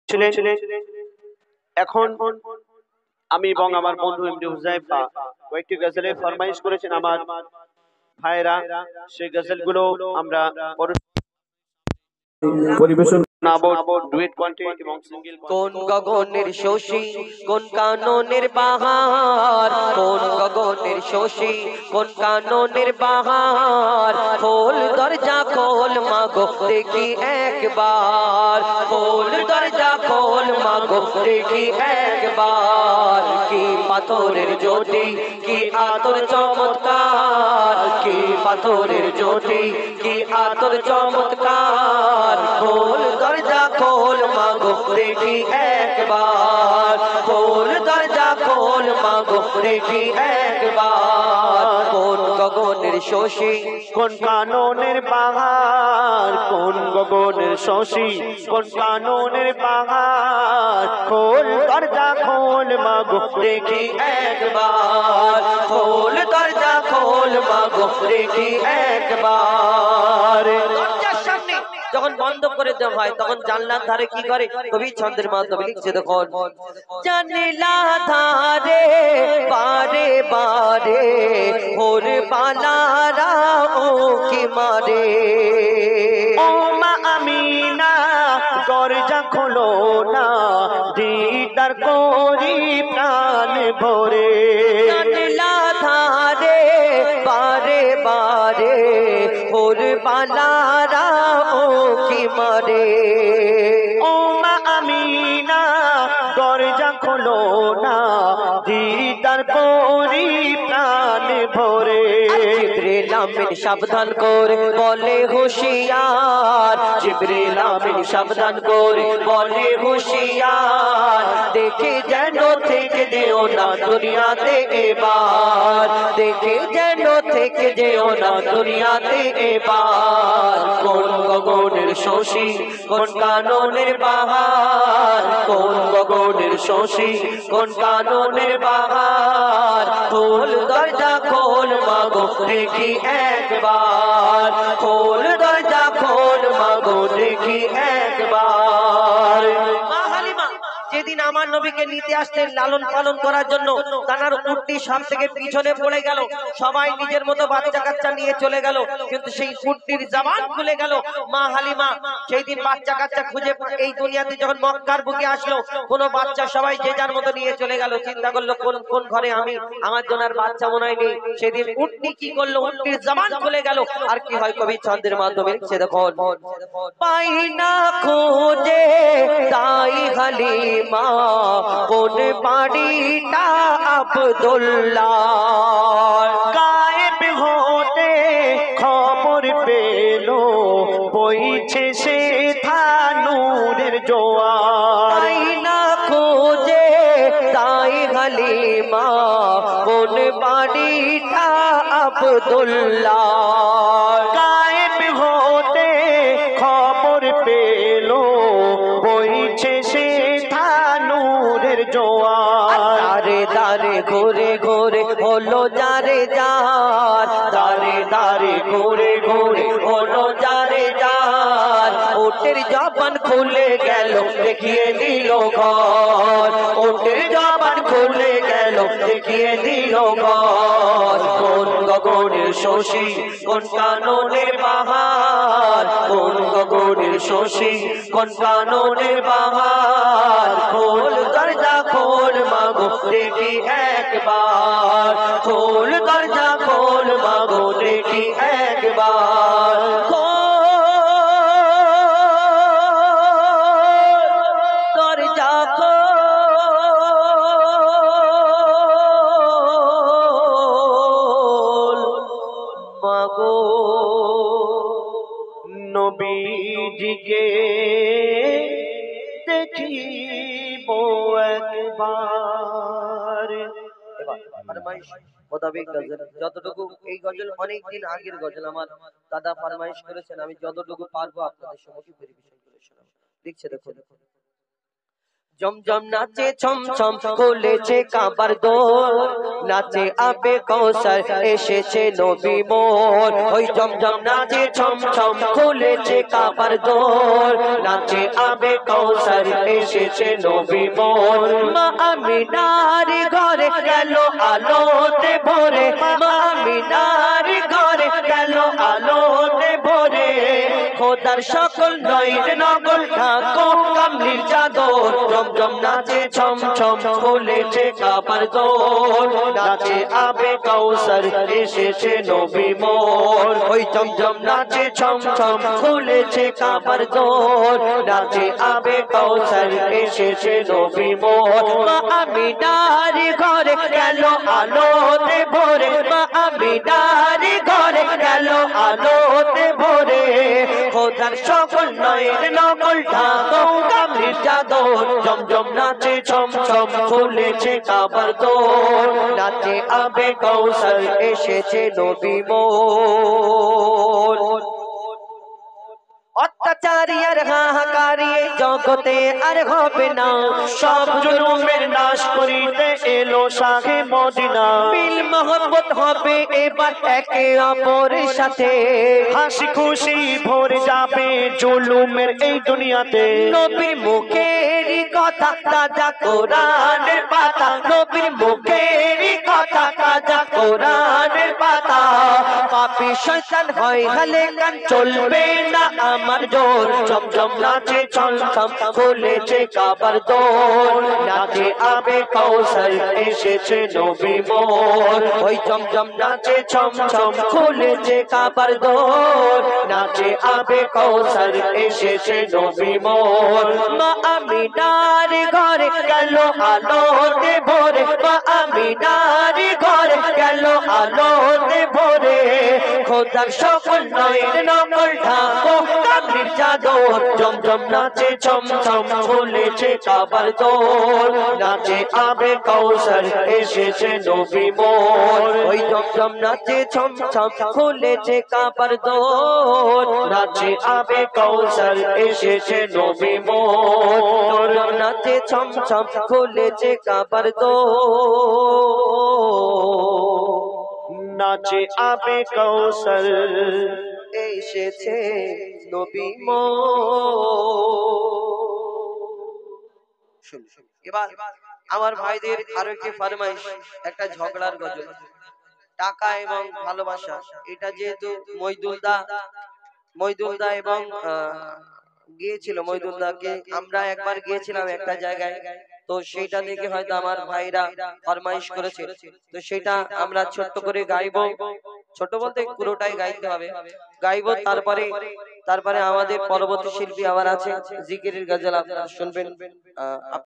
ছিলেন। এখন আমি এবং আমার বন্ধু এমডি হুজাইফা কয়েকটি গজলের ফরমাইশ করেছেন আমার ভাইরা, সেই গজলগুলো আমরা পরিবেশন ডুয়েট কন্টেন্ট এবং সিঙ্গেল। কোন গগনের শোষী, কোন কাননের বাহার, কোন গগনের শোষী, কোন কাননের বাহার, খোল দরজা খোল মাগো দেখি একবার, খোল দরজা খোল মাগো দেখি একবার, কি পাথরের জ্যোতি, কি আতর চমৎকার, কি পাথরের জ্যোতি, কি আতর চমৎকার, খোল দরজা খোল মাগো দেখি একবার, খোল দরজা খোল মাগো দেখি একবার, কোন গগনের শোষী, কোন কাননের বাহার, কোন গগনের শোষী, কোন কাননের বাহার, খোল দরজা খোল মাগো দেখি একবার, খোল দরজা খোল মাগো দেখি একবার। দরজার সামনে যখন বন্ধ করে দেওয়া হয় তখন জানলার ধারে কি করে কবি ছন্দের মাধ্যমে লিখছে, দেখুন জানলা ধারে বারে বারে ওর বালারা ও কি মারে, ও মা আমিনা দরজা খোলো না, দিদার করি প্রাণ ভরে, জানলা ধারে বারে বারে ওর বালারা ও কি মারে, ও মা আমিনা দরজা খোলো না, দিদার করি প্রাণ ভরে। জিবরিল আমিন সাবধান করে বলে হুঁশিয়ার, জিবরিল আমিন সাবধান করে বলে হুঁশিয়ার, দেখে যেন থেকে যেও না দুনিয়াতে এবার, দেখে যেন থেকে যেও না দুনিয়াতে এবার, কোন গগনের শোষী, কোন কাননের বাহার, কোন গগনের শোষী, কোন কাননের বাহার, খোল দরজা খোল মাগো দেখি একবার, খোল দরজা খোল মাগো দেখি একবার। মা হালিমা যেদিন আমার নবীকে নিতে আসতেন লালন পালন করার জন্য, তার উটটি সব থেকে পিছনে পড়ে গেল, সবাই নিজের মতো বাচ্চা কাচ্চা নিয়ে চলে গেল, কিন্তু সেই উটটির জবান খুলে গেল। মা হালিমা সেই দিন বাচ্চা কাচ্চা খুঁজে এই দুনিয়াতে যখন মক্কার বুকে আসলো, কোন বাচ্চা সবাই যে যার মতো নিয়ে চলে গেল, চিন্তা করলো কোন কোন ঘরে আমি, আমার জন্য আর বাচ্চা মনে হয় নেই। সেদিন উটনি কি করলো, উটটির জবান খুলে গেল, আর কি হয় কবি ছন্দের মাধ্যমে লিখছে, দেখুন পাই না খুঁজে তাই হালিমা কোন বাড়িটা আব্দুল্লাহ, গায়েব হতে খবর পেলো, বইছে সে নূরের জোয়ার, পাই না খুঁজে তাই হালিমা কোন বাড়িটা আব্দুল্লাহ, গায়েব হতে খবর পেলো, বইছে সে নূরের জোয়ার, দারে দারে ঘুরে ঘুরে হলো যারে যার, দারে দারে ঘুরে ঘুরে হলো যারে যার, ওটের জবান খুলে গেল দেখিয়ে দিল ঘর, ওটের জবান খুলে গেল দেখিয়ে দিল ঘর, কোন গগনের শোষী, কোন কাননের বাহার, কোন গগনের শোষী, কোন কাননের বাহার, খোল দরজা খোল মাগো দেখি একবার, খোল দরজা খোল মাগো দেখি একবার, দরজা খোল মাগো, নবীজিকে দেখিব একবার। মোতাবেক গজল যতটুকু, এই গজল অনেকদিন আগের গজল, আমার দাদা ফরমাইশ করেছেন, আমি যতটুকু পারবো আপনাদের সম্মুখে পরিবেশন করে শোনাবো। লিখছে দেখুন জমজম নাচে ছম ছম খুলেছে কাবার দোর, নাচে আবে কৌসার এসেছে নবী মোর। ওই জমজম নাচে ছম ছম খুলেছে কাবার দোর, নাচে আবে কৌসার এসেছে নবী মোর। মা আমিনার ঘরে গেল আলোতে ভরে, মা আমিনার ঘরে গেল আলোতে ভরে। খোদার সকল নয়ন নগল ঢাকো কামলির চাদর, জমজম নাচে ছম ছম খুলেছে কাবার দোর, নাচে আবে কৌসার এসেছে নবী মোর। ওই জমজম নাচে ছম ছম খুলেছে কাবার দোর, নাচে আবে কৌসার এসেছে নবী মোর। মা আমিনার ঘরে গেল আলোতে ভরে, মা আমিনার ঘরে গেল আলোতে ভরে। খোদার সকল নয়ন নকল ঢাকো কামলির চাদর, জমজম নাচে ছম ছম খুলেছে কাবার দোর, নাচে আবে কৌসার এসেছে নবী মোর। অত্যাচারী আর হাহাকারী জগতে আর হবে না, সব জুলুমের নাশ করিতে এলো শাহে মদিনা। মিল মহব্বত হবে এবার একে অপরের সাথে, হাসি খুশি ভরে যাবে জুলুমের এই দুনিয়াতে। নবীর মুখের কথা তাজা কোরআনের পাতা, নবীর মুখের কথা তাজা কোরআনের পাতা। পাপী শয়তান হয় হালে কান চলবে না আমার জোর, জমজম নাচে ছম ছম খুলেছে কাবার দোর, নাচে আবে কৌসার এসেছে নবী মোর। ওই জমজম নাচে ছম ছম খুলেছে কাবার দোর, নাচে আবে কৌসার এসেছে নবী মোর। মা আমিনার ঘরে গেল আলোতে ভরে, মা আমিনার ঘরে গেল আলোতে ভরে। খোদার সকল নয়ন নকল ঢাকো কামলির চাদর, জমজম নাচে ছম ছম খুলেছে কাবার দোর, নাচে আবে কৌসার এসেছে নবী মোর। ওই জমজম নাচে ছম ছম খুলেছে কাবার দোর, নাচে আবে কৌসার এসেছে নবী মোর। নাচে ছম ছম খুলেছে কাবার দোর, নাচে আবে কৌসার এসেছে নবী মোর। এবার আমার ভাইদের আরো একটি ফরমাইশ, একটা ঝগড়ার গজল, টাকা এবং ভালোবাসা। এটা যেহেতু মইদুলদা এবং গিয়েছিল, মইদুলদাকে আমরা একবার গিয়েছিলাম একটা জায়গায়, তো সেটা দেখে হয়তো আমার ভাইরা ফরমাইশ করেছে, তো সেটা আমরা ছোট্ট করে গাইবো। ছোট বলতে পুরোটাই গাইতে হবে, গাইবো। তারপরে আমাদের পরবর্তী শিল্পী আবার আছে, জিকিরের গজল আপনারা শুনবেন।